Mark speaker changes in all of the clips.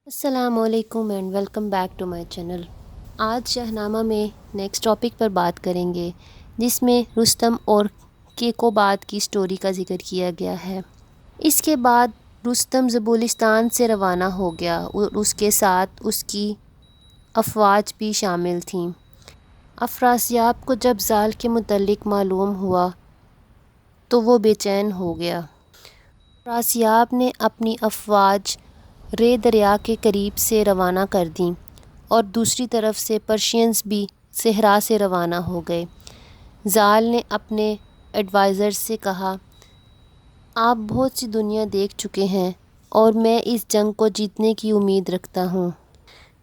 Speaker 1: السلام علیکم and welcome back to my channel. آج شاہنامہ میں نیکسٹ ٹاپک پر بات کریں گے جس میں رستم اور کیقوباد کی سٹوری کا ذکر کیا گیا ہے۔ اس کے بعد رستم زبولستان سے روانہ ہو گیا اور اس کے ساتھ اس کی افواج بھی شامل تھیں۔ افراسیاب کو جب زال کے متعلق معلوم ہوا تو وہ بے چین ہو گیا۔ افراسیاب نے اپنی افواج رے دریا کے قریب سے روانہ کر دیں اور دوسری طرف سے پرشینز بھی صحرا سے روانہ ہو گئے۔ زال نے اپنے ایڈوائزر سے کہا، آپ بہت سی دنیا دیکھ چکے ہیں اور میں اس جنگ کو جیتنے کی امید رکھتا ہوں،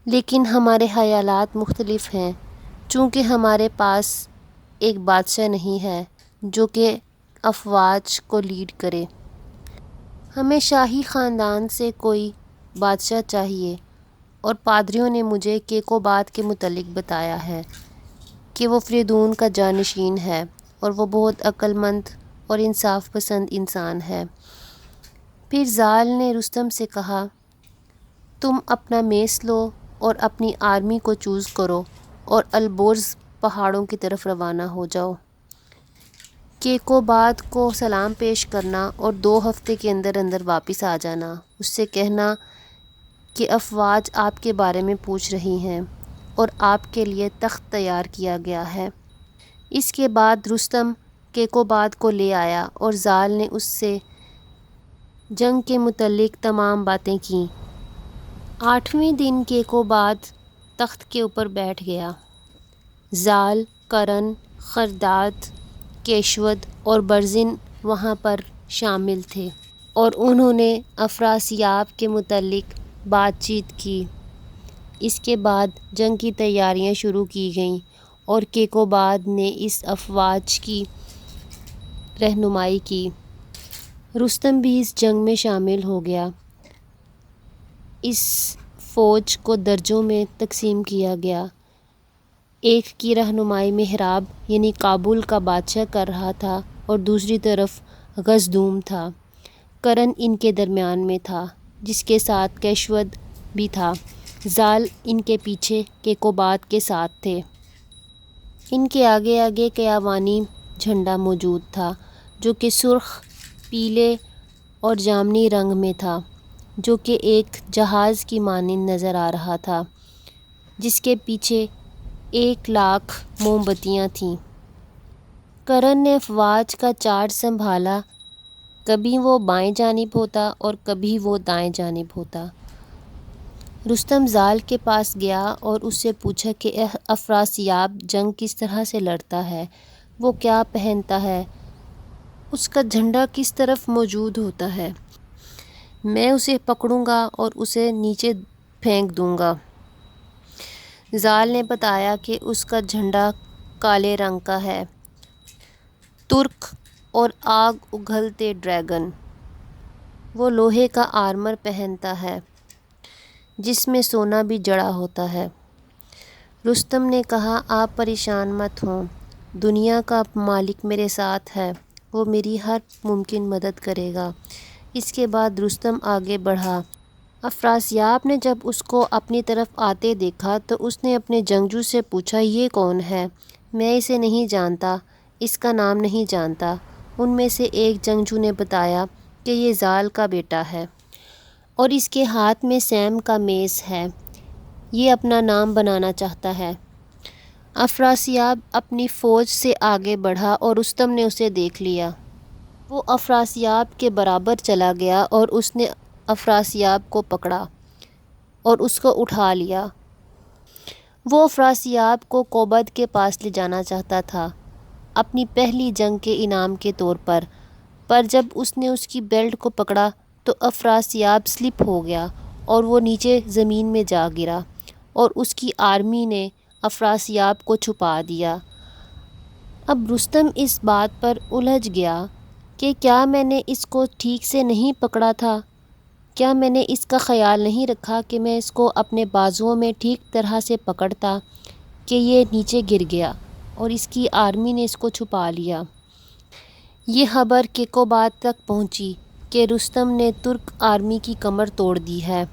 Speaker 1: لیکن ہمارے خیالات مختلف ہیں چونکہ ہمارے پاس ایک بادشاہ نہیں ہے جو کہ افواج کو لیڈ کرے۔ ہمیں شاہی خاندان سے کوئی بادشاہ چاہیے، اور پادریوں نے مجھے کیقوباد کے متعلق بتایا ہے کہ وہ فریدون کا جانشین ہے اور وہ بہت عقل مند اور انصاف پسند انسان ہے۔ پھر زال نے رستم سے کہا، تم اپنا میس لو اور اپنی آرمی کو چوز کرو اور البورز پہاڑوں کی طرف روانہ ہو جاؤ۔ کیقوباد کو سلام پیش کرنا اور 2 ہفتے کے اندر اندر واپس آ جانا۔ اس سے کہنا کہ افواج آپ کے بارے میں پوچھ رہی ہیں اور آپ کے لیے تخت تیار کیا گیا ہے۔ اس کے بعد رستم کیقوباد کو لے آیا اور زال نے اس سے جنگ کے متعلق تمام باتیں کیں۔ 8ویں دن کیقوباد تخت کے اوپر بیٹھ گیا۔ زال، کرن، خرداد، کیشود اور برزن وہاں پر شامل تھے اور انہوں نے افراسیاب کے متعلق بات چیت کی۔ اس کے بعد جنگ کی تیاریاں شروع کی گئیں اور کیقوباد نے اس افواج کی رہنمائی کی۔ رستم بھی اس جنگ میں شامل ہو گیا۔ اس فوج کو درجوں میں تقسیم کیا گیا۔ ایک کی رہنمائی مہراب یعنی کابل کا بادشاہ کر رہا تھا اور دوسری طرف غزدوم تھا۔ کرن ان کے درمیان میں تھا جس کے ساتھ کیشود بھی تھا۔ زال ان کے پیچھے کیقوباد کے ساتھ تھے۔ ان کے آگے آگے کیاوانی جھنڈا موجود تھا جو کہ سرخ، پیلے اور جامنی رنگ میں تھا، جو کہ ایک جہاز کی مانند نظر آ رہا تھا جس کے پیچھے 1,00,000 موم بتیاں تھیں۔ کرن نے افواج کا چارج سنبھالا، کبھی وہ بائیں جانب ہوتا اور کبھی وہ دائیں جانب ہوتا۔ رستم زال کے پاس گیا اور اس سے پوچھا کہ افراسیاب جنگ کس طرح سے لڑتا ہے، وہ کیا پہنتا ہے، اس کا جھنڈا کس طرف موجود ہوتا ہے، میں اسے پکڑوں گا اور اسے نیچے پھینک دوں گا۔ زال نے بتایا کہ اس کا جھنڈا کالے رنگ کا ہے، ترک اور آگ اگلتے ڈریگن۔ وہ لوہے کا آرمر پہنتا ہے جس میں سونا بھی جڑا ہوتا ہے۔ رستم نے کہا، آپ پریشان مت ہوں، دنیا کا مالک میرے ساتھ ہے، وہ میری ہر ممکن مدد کرے گا۔ اس کے بعد رستم آگے بڑھا۔ افراسیاب نے جب اس کو اپنی طرف آتے دیکھا تو اس نے اپنے جنگجو سے پوچھا، یہ کون ہے؟ میں اسے نہیں جانتا، اس کا نام نہیں جانتا۔ ان میں سے ایک جنگجو نے بتایا کہ یہ زال کا بیٹا ہے اور اس کے ہاتھ میں سیم کا میس ہے، یہ اپنا نام بنانا چاہتا ہے۔ افراسیاب اپنی فوج سے آگے بڑھا اور رستم نے اسے دیکھ لیا۔ وہ افراسیاب کے برابر چلا گیا اور اس نے افراسیاب کو پکڑا اور اس کو اٹھا لیا۔ وہ افراسیاب کو کوبد کے پاس لے جانا چاہتا تھا اپنی پہلی جنگ کے انعام کے طور پر جب اس نے اس کی بیلٹ کو پکڑا تو افراسیاب سلپ ہو گیا اور وہ نیچے زمین میں جا گرا اور اس کی آرمی نے افراسیاب کو چھپا دیا۔ اب رستم اس بات پر الجھ گیا کہ کیا میں نے اس کو ٹھیک سے نہیں پکڑا تھا؟ کیا میں نے اس کا خیال نہیں رکھا کہ میں اس کو اپنے بازوؤں میں ٹھیک طرح سے پکڑتا کہ یہ نیچے گر گیا اور اس کی آرمی نے اس کو چھپا لیا؟ یہ خبر کیقوباد تک پہنچی کہ رستم نے ترک آرمی کی کمر توڑ دی ہے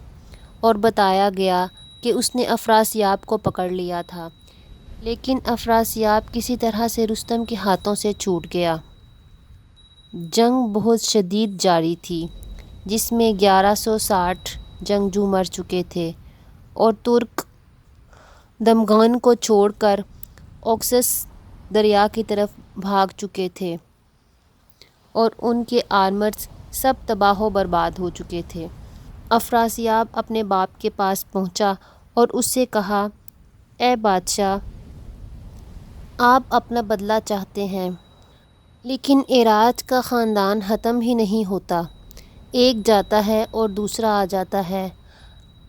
Speaker 1: اور بتایا گیا کہ اس نے افراسیاب کو پکڑ لیا تھا، لیکن افراسیاب کسی طرح سے رستم کے ہاتھوں سے چھوٹ گیا۔ جنگ بہت شدید جاری تھی، جس میں 1160 جنگجو مر چکے تھے اور ترک دمغن کو چھوڑ کر اوکسس دریا کی طرف بھاگ چکے تھے اور ان کے آرمرز سب تباہ و برباد ہو چکے تھے۔ افراسیاب اپنے باپ کے پاس پہنچا اور اس سے کہا، اے بادشاہ، آپ اپنا بدلہ چاہتے ہیں، لیکن ایراج کا خاندان ختم ہی نہیں ہوتا، ایک جاتا ہے اور دوسرا آ جاتا ہے۔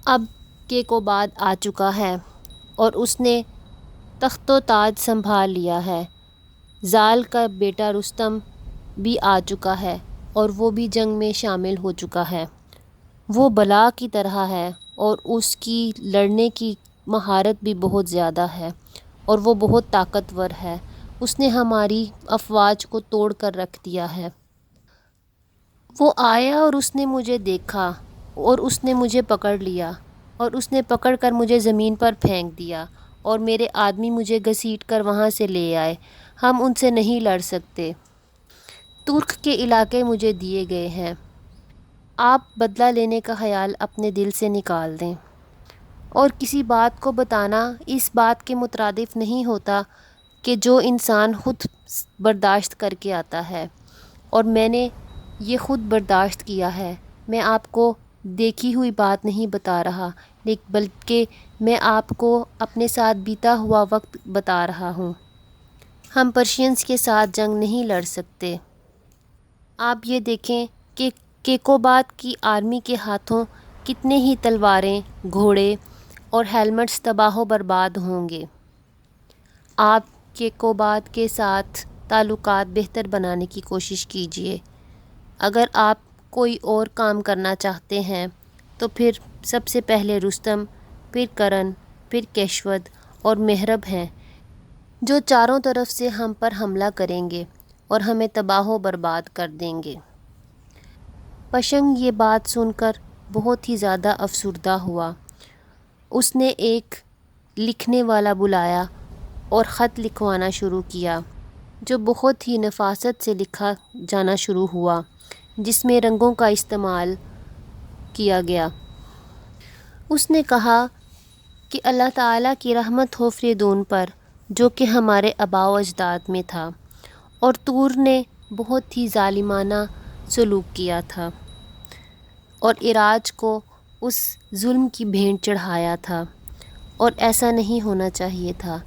Speaker 1: اب کیکوباد آ چکا ہے اور اس نے تخت و تاج سنبھال لیا ہے۔ زال کا بیٹا رستم بھی آ چکا ہے اور وہ بھی جنگ میں شامل ہو چکا ہے۔ وہ بلا کی طرح ہے اور اس کی لڑنے کی مہارت بھی بہت زیادہ ہے اور وہ بہت طاقتور ہے۔ اس نے ہماری افواج کو توڑ کر رکھ دیا ہے۔ وہ آیا اور اس نے مجھے دیکھا اور اس نے مجھے پکڑ لیا اور اس نے پکڑ کر مجھے زمین پر پھینک دیا اور میرے آدمی مجھے گھسیٹ کر وہاں سے لے آئے۔ ہم ان سے نہیں لڑ سکتے۔ ترک کے علاقے مجھے دیے گئے ہیں۔ آپ بدلہ لینے کا خیال اپنے دل سے نکال دیں، اور کسی بات کو بتانا اس بات کے مترادف نہیں ہوتا کہ جو انسان خود برداشت کر کے آتا ہے، اور میں نے یہ خود برداشت کیا ہے۔ میں آپ کو دیکھی ہوئی بات نہیں بتا رہا، بلکہ میں آپ کو اپنے ساتھ بیتا ہوا وقت بتا رہا ہوں۔ ہم پرشینز کے ساتھ جنگ نہیں لڑ سکتے۔ آپ یہ دیکھیں کہ کیکوباد کی آرمی کے ہاتھوں کتنے ہی تلواریں، گھوڑے اور ہیلمٹس تباہ و برباد ہوں گے۔ آپ کیکوباد کے ساتھ تعلقات بہتر بنانے کی کوشش کیجیے۔ اگر آپ کوئی اور کام کرنا چاہتے ہیں تو پھر سب سے پہلے رستم، پھر کرن، پھر کیشود اور مہرب ہیں، جو چاروں طرف سے ہم پر حملہ کریں گے اور ہمیں تباہ و برباد کر دیں گے۔ پشنگ یہ بات سن کر بہت ہی زیادہ افسردہ ہوا۔ اس نے ایک لکھنے والا بلایا اور خط لکھوانا شروع کیا، جو بہت ہی نفاست سے لکھا جانا شروع ہوا، جس میں رنگوں کا استعمال کیا گیا۔ اس نے کہا کہ اللہ تعالیٰ کی رحمت ہو فریدون پر، جو کہ ہمارے آباء و اجداد میں تھا، اور تور نے بہت ہی ظالمانہ سلوک کیا تھا اور ایراج کو اس ظلم کی بھینٹ چڑھایا تھا، اور ایسا نہیں ہونا چاہیے تھا۔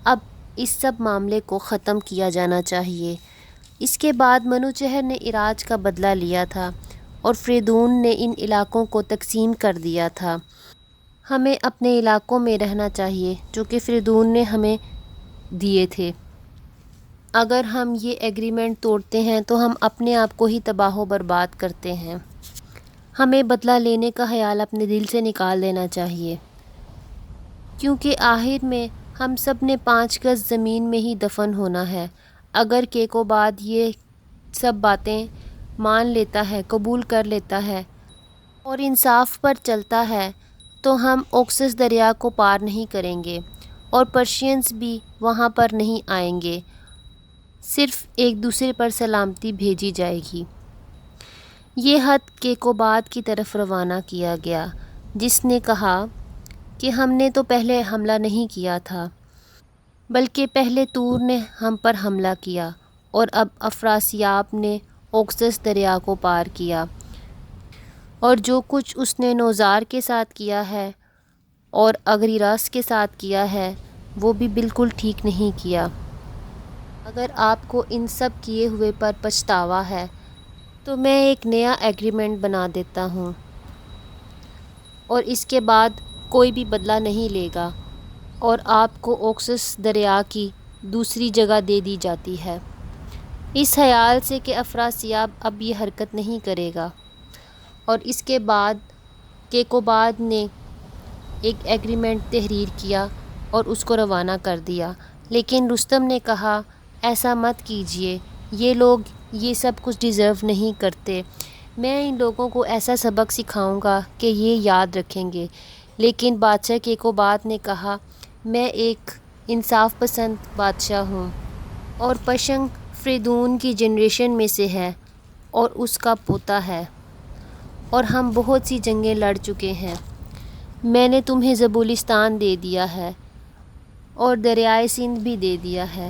Speaker 1: اب اس سب معاملے کو ختم کیا جانا چاہیے۔ اس کے بعد منوچہر نے ایراج کا بدلہ لیا تھا اور فریدون نے ان علاقوں کو تقسیم کر دیا تھا۔ ہمیں اپنے علاقوں میں رہنا چاہیے جو کہ فریدون نے ہمیں دیے تھے۔ اگر ہم یہ ایگریمنٹ توڑتے ہیں تو ہم اپنے آپ کو ہی تباہ و برباد کرتے ہیں۔ ہمیں بدلہ لینے کا خیال اپنے دل سے نکال دینا چاہیے، کیونکہ آخر میں ہم سب نے 5 گز زمین میں ہی دفن ہونا ہے۔ اگر کیکوباد یہ سب باتیں مان لیتا ہے، قبول کر لیتا ہے اور انصاف پر چلتا ہے تو ہم اوکسس دریا کو پار نہیں کریں گے اور پرشینز بھی وہاں پر نہیں آئیں گے، صرف ایک دوسرے پر سلامتی بھیجی جائے گی۔ یہ خط کیکوباد کی طرف روانہ کیا گیا، جس نے کہا کہ ہم نے تو پہلے حملہ نہیں کیا تھا، بلکہ پہلے تور نے ہم پر حملہ کیا، اور اب افراسیاب نے اوکسس دریا کو پار کیا، اور جو کچھ اس نے نوزار کے ساتھ کیا ہے اور اگریراس کے ساتھ کیا ہے وہ بھی بالکل ٹھیک نہیں کیا۔ اگر آپ کو ان سب کیے ہوئے پر پچھتاوا ہے تو میں ایک نیا ایگریمنٹ بنا دیتا ہوں، اور اس کے بعد کوئی بھی بدلہ نہیں لے گا اور آپ کو اوکسس دریا کی دوسری جگہ دے دی جاتی ہے، اس خیال سے کہ افراسیاب اب یہ حرکت نہیں کرے گا۔ اور اس کے بعد کیکوباد نے ایک ایگریمنٹ تحریر کیا اور اس کو روانہ کر دیا، لیکن رستم نے کہا، ایسا مت کیجیے، یہ لوگ یہ سب کچھ ڈیزرو نہیں کرتے، میں ان لوگوں کو ایسا سبق سکھاؤں گا کہ یہ یاد رکھیں گے۔ لیکن بادشاہ کیکوبات نے کہا، میں ایک انصاف پسند بادشاہ ہوں اور پشنگ فریدون کی جنریشن میں سے ہے اور اس کا پوتا ہے، اور ہم بہت سی جنگیں لڑ چکے ہیں۔ میں نے تمہیں زبولستان دے دیا ہے اور دریائے سندھ بھی دے دیا ہے۔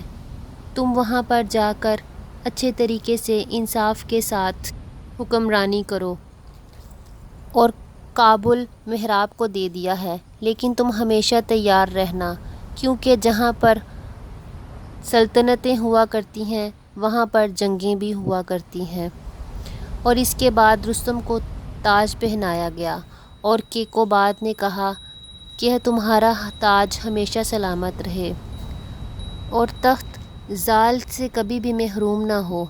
Speaker 1: تم وہاں پر جا کر اچھے طریقے سے انصاف کے ساتھ حکمرانی کرو، اور کابل محراب کو دے دیا ہے، لیکن تم ہمیشہ تیار رہنا، کیونکہ جہاں پر سلطنتیں ہوا کرتی ہیں وہاں پر جنگیں بھی ہوا کرتی ہیں۔ اور اس کے بعد رستم کو تاج پہنایا گیا، اور کیکوبات نے کہا کہ تمہارا تاج ہمیشہ سلامت رہے اور تخت زال سے کبھی بھی محروم نہ ہو،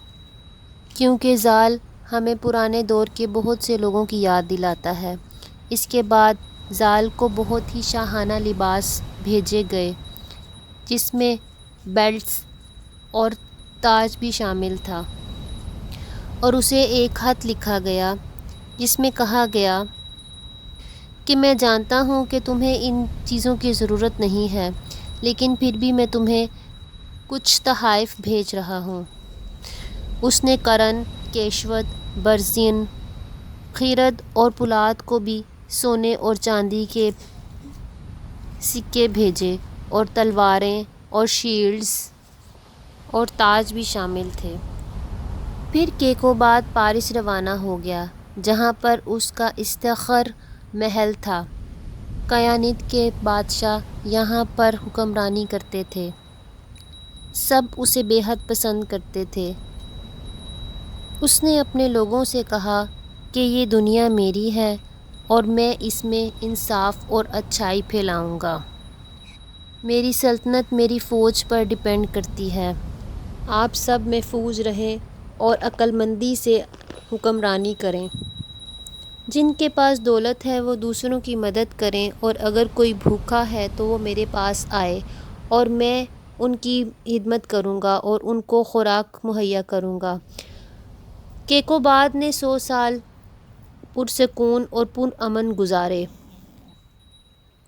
Speaker 1: کیونکہ زال ہمیں پرانے دور کے بہت سے لوگوں کی یاد دلاتا ہے۔ اس کے بعد زال کو بہت ہی شاہانہ لباس بھیجے گئے، جس میں بیلٹس اور تاج بھی شامل تھا، اور اسے ایک خط لکھا گیا جس میں کہا گیا کہ میں جانتا ہوں کہ تمہیں ان چیزوں کی ضرورت نہیں ہے، لیکن پھر بھی میں تمہیں کچھ تحائف بھیج رہا ہوں۔ اس نے کرن، کیشوت، برزین، خیرد اور پولاد کو بھی سونے اور چاندی کے سکے بھیجے، اور تلواریں اور شیلڈز اور تاج بھی شامل تھے۔ پھر کیکوبات پارس روانہ ہو گیا، جہاں پر اس کا استخر محل تھا۔ کیانت کے بادشاہ یہاں پر حکمرانی کرتے تھے، سب اسے بے حد پسند کرتے تھے۔ اس نے اپنے لوگوں سے کہا کہ یہ دنیا میری ہے اور میں اس میں انصاف اور اچھائی پھیلاؤں گا۔ میری سلطنت میری فوج پر ڈیپینڈ کرتی ہے۔ آپ سب محفوظ رہیں اور عقل مندی سے حکمرانی کریں۔ جن کے پاس دولت ہے وہ دوسروں کی مدد کریں، اور اگر کوئی بھوکا ہے تو وہ میرے پاس آئے اور میں ان کی خدمت کروں گا اور ان کو خوراک مہیا کروں گا۔ کیکوبات نے 100 سال پرسکون اور پرامن گزارے۔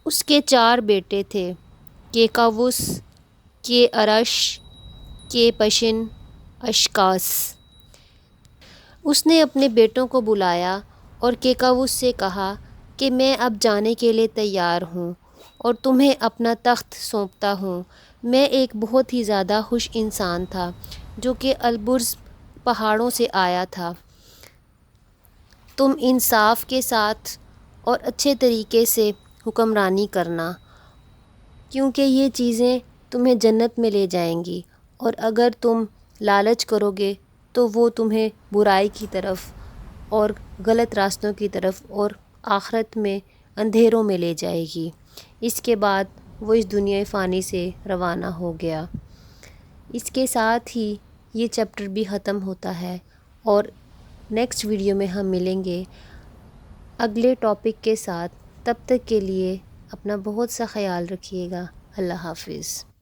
Speaker 1: اس کے 4 بیٹے تھے، کیکاوس، کے ارش، کے پشن، اشکاس۔ اس نے اپنے بیٹوں کو بلایا اور کیکاوس سے کہا کہ میں اب جانے کے لیے تیار ہوں اور تمہیں اپنا تخت سونپتا ہوں۔ میں ایک بہت ہی زیادہ خوش انسان تھا جو کہ البرز پہاڑوں سے آیا تھا۔ تم انصاف کے ساتھ اور اچھے طریقے سے حکمرانی کرنا، کیونکہ یہ چیزیں تمہیں جنت میں لے جائیں گی، اور اگر تم لالچ کرو گے تو وہ تمہیں برائی کی طرف اور غلط راستوں کی طرف اور آخرت میں اندھیروں میں لے جائے گی۔ اس کے بعد وہ اس دنیا فانی سے روانہ ہو گیا۔ اس کے ساتھ ہی یہ چیپٹر بھی ختم ہوتا ہے، اور نیکسٹ ویڈیو میں ہم ملیں گے اگلے ٹاپک کے ساتھ۔ تب تک کے لیے اپنا بہت سا خیال رکھیے گا۔ اللہ حافظ۔